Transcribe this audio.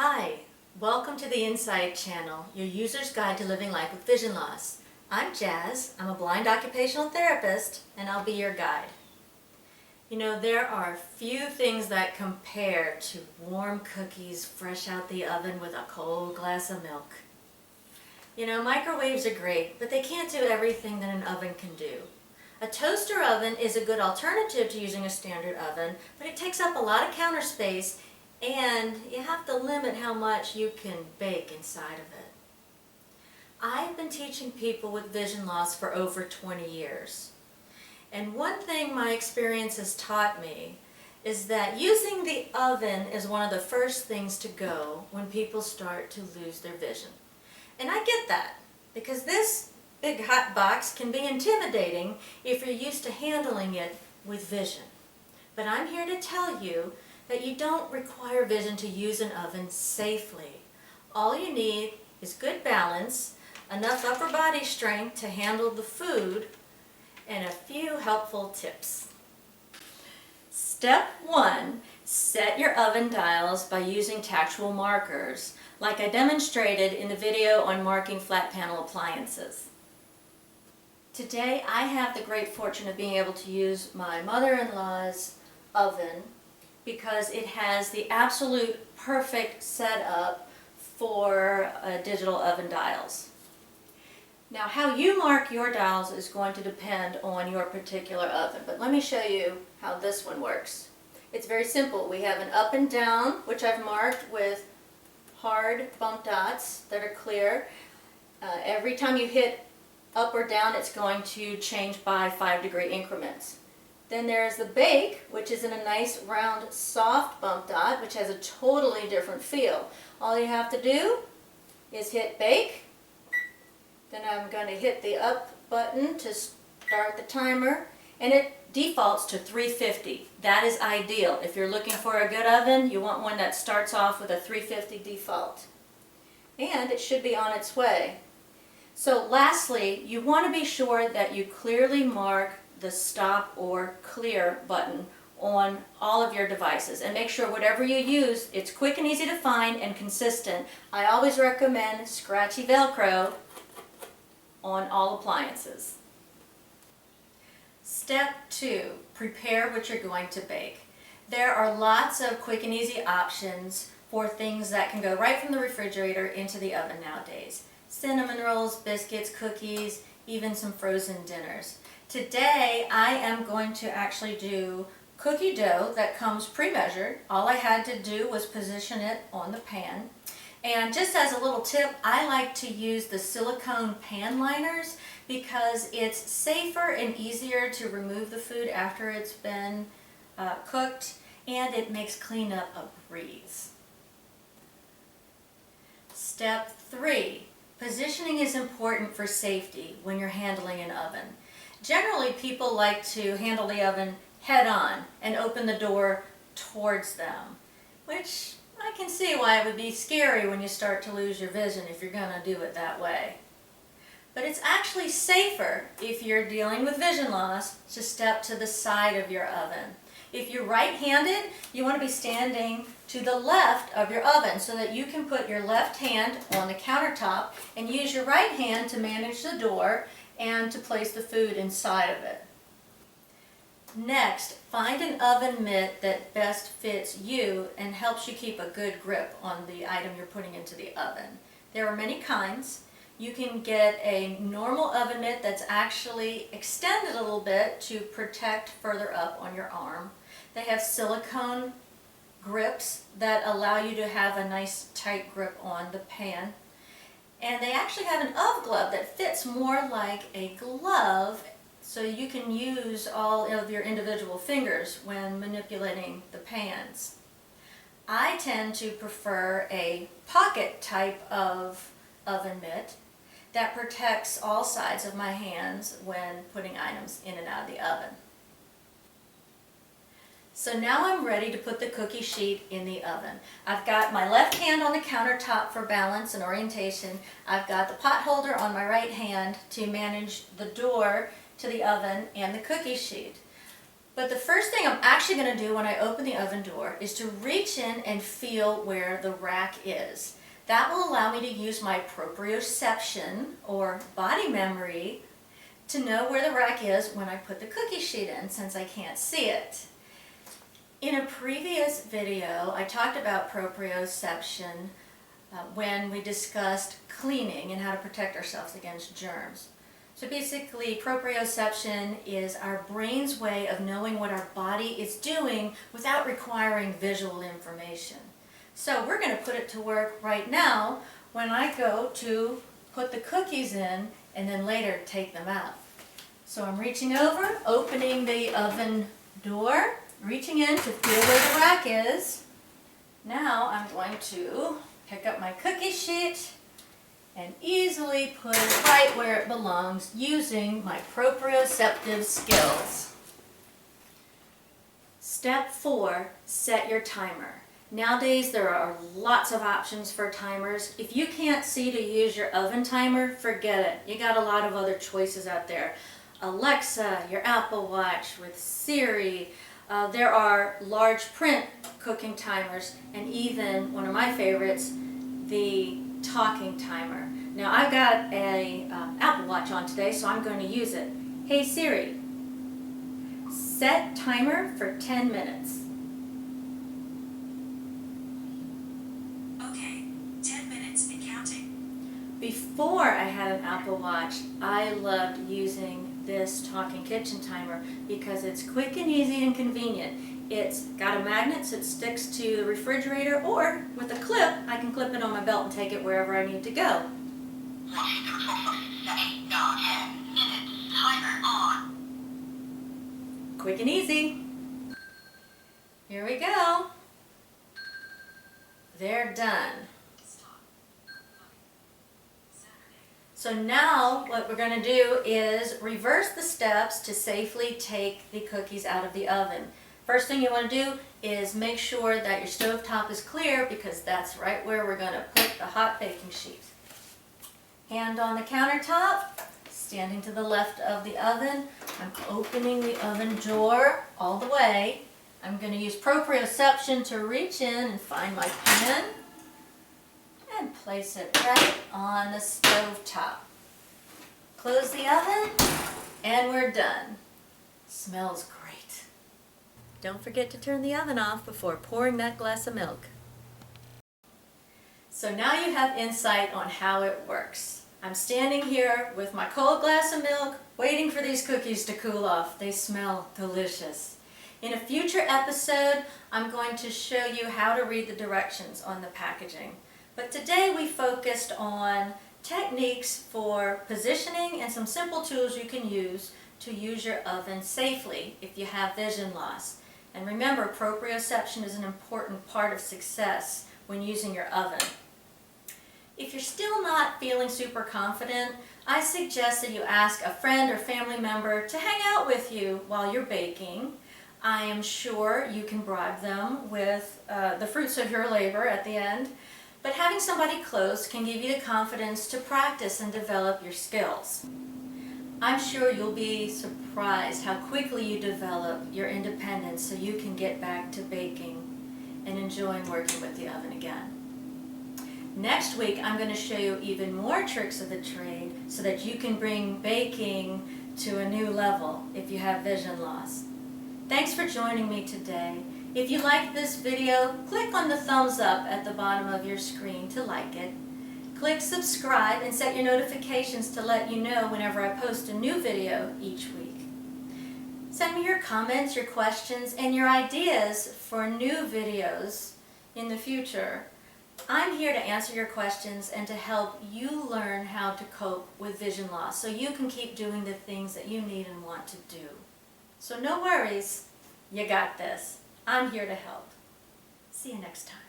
Hi, welcome to the Insight channel, your user's guide to living life with vision loss. I'm Jazz, I'm a blind occupational therapist, and I'll be your guide. You know, there are few things that compare to warm cookies fresh out the oven with a cold glass of milk. You know, microwaves are great, but they can't do everything that an oven can do. A toaster oven is a good alternative to using a standard oven, but it takes up a lot of counter space and you have to limit how much you can bake inside of it. I've been teaching people with vision loss for over 20 years. And one thing my experience has taught me is that using the oven is one of the first things to go when people start to lose their vision. And I get that, because this big hot box can be intimidating if you're used to handling it with vision. But I'm here to tell you that you don't require vision to use an oven safely. All you need is good balance, enough upper body strength to handle the food, and a few helpful tips. Step 1, set your oven dials by using tactual markers, like I demonstrated in the video on marking flat panel appliances. Today I have the great fortune of being able to use my mother-in-law's oven because it has the absolute perfect setup for digital oven dials. Now, how you mark your dials is going to depend on your particular oven, but let me show you how this one works. It's very simple. We have an up and down, which I've marked with hard bump dots that are clear. Every time you hit up or down, it's going to change by 5-degree increments. Then there's the bake, which is in a nice round soft bump dot, which has a totally different feel. All you have to do is hit bake. Then I'm going to hit the up button to start the timer, and it defaults to 350. That is ideal. If you're looking for a good oven, you want one that starts off with a 350 default. And it should be on its way. So lastly, you want to be sure that you clearly mark the stop or clear button on all of your devices, and make sure whatever you use, it's quick and easy to find and consistent. I always recommend scratchy Velcro on all appliances. Step 2, prepare what you're going to bake. There are lots of quick and easy options for things that can go right from the refrigerator into the oven nowadays. Cinnamon rolls, biscuits, cookies, even some frozen dinners. Today I am going to actually do cookie dough that comes pre-measured. All I had to do was position it on the pan. And just as a little tip, I like to use the silicone pan liners because it's safer and easier to remove the food after it's been cooked, and it makes cleanup a breeze. Step 3, positioning is important for safety when you're handling an oven. Generally, people like to handle the oven head on and open the door towards them, which I can see why it would be scary when you start to lose your vision if you're going to do it that way. But it's actually safer if you're dealing with vision loss to step to the side of your oven. If you're right-handed, you want to be standing to the left of your oven so that you can put your left hand on the countertop and use your right hand to manage the door and to place the food inside of it. Next, find an oven mitt that best fits you and helps you keep a good grip on the item you're putting into the oven. There are many kinds. You can get a normal oven mitt that's actually extended a little bit to protect further up on your arm. They have silicone grips that allow you to have a nice tight grip on the pan. And they actually have an oven glove that fits more like a glove, so you can use all of your individual fingers when manipulating the pans. I tend to prefer a pocket type of oven mitt that protects all sides of my hands when putting items in and out of the oven. So now I'm ready to put the cookie sheet in the oven. I've got my left hand on the countertop for balance and orientation. I've got the pot holder on my right hand to manage the door to the oven and the cookie sheet. But the first thing I'm actually going to do when I open the oven door is to reach in and feel where the rack is. That will allow me to use my proprioception, or body memory, to know where the rack is when I put the cookie sheet in, since I can't see it. In a previous video, I talked about proprioception when we discussed cleaning and how to protect ourselves against germs. So basically, proprioception is our brain's way of knowing what our body is doing without requiring visual information. So we're going to put it to work right now when I go to put the cookies in and then later take them out. So I'm reaching over, opening the oven door, reaching in to feel where the rack is. Now I'm going to pick up my cookie sheet and easily put it right where it belongs using my proprioceptive skills. Step 4, set your timer. Nowadays there are lots of options for timers. If you can't see to use your oven timer, forget it. You got a lot of other choices out there. Alexa, your Apple Watch, with Siri. There are large print cooking timers, and even one of my favorites, the talking timer. Now I've got a Apple Watch on today, so I'm going to use it. Hey Siri, set timer for 10 minutes. Okay, 10 minutes and counting. Before I had an Apple Watch, I loved using this talking kitchen timer because it's quick and easy and convenient. It's got a magnet so it sticks to the refrigerator, or with a clip, I can clip it on my belt and take it wherever I need to go. Setting now 10 minutes, timer on. Quick and easy. Here we go. They're done. So now what we're going to do is reverse the steps to safely take the cookies out of the oven. First thing you want to do is make sure that your stovetop is clear, because that's right where we're going to put the hot baking sheet. Hand on the countertop, standing to the left of the oven. I'm opening the oven door all the way. I'm going to use proprioception to reach in and find my pan and place it right on the stovetop. Close the oven and we're done. Smells great. Don't forget to turn the oven off before pouring that glass of milk. So now you have insight on how it works. I'm standing here with my cold glass of milk, waiting for these cookies to cool off. They smell delicious. In a future episode, I'm going to show you how to read the directions on the packaging. But today we focused on techniques for positioning and some simple tools you can use to use your oven safely if you have vision loss. And remember, proprioception is an important part of success when using your oven. If you're still not feeling super confident, I suggest that you ask a friend or family member to hang out with you while you're baking. I am sure you can bribe them with the fruits of your labor at the end. But having somebody close can give you the confidence to practice and develop your skills. I'm sure you'll be surprised how quickly you develop your independence so you can get back to baking and enjoying working with the oven again. Next week, I'm going to show you even more tricks of the trade so that you can bring baking to a new level if you have vision loss. Thanks for joining me today. If you liked this video, click on the thumbs up at the bottom of your screen to like it. Click subscribe and set your notifications to let you know whenever I post a new video each week. Send me your comments, your questions, and your ideas for new videos in the future. I'm here to answer your questions and to help you learn how to cope with vision loss so you can keep doing the things that you need and want to do. So no worries, you got this. I'm here to help. See you next time.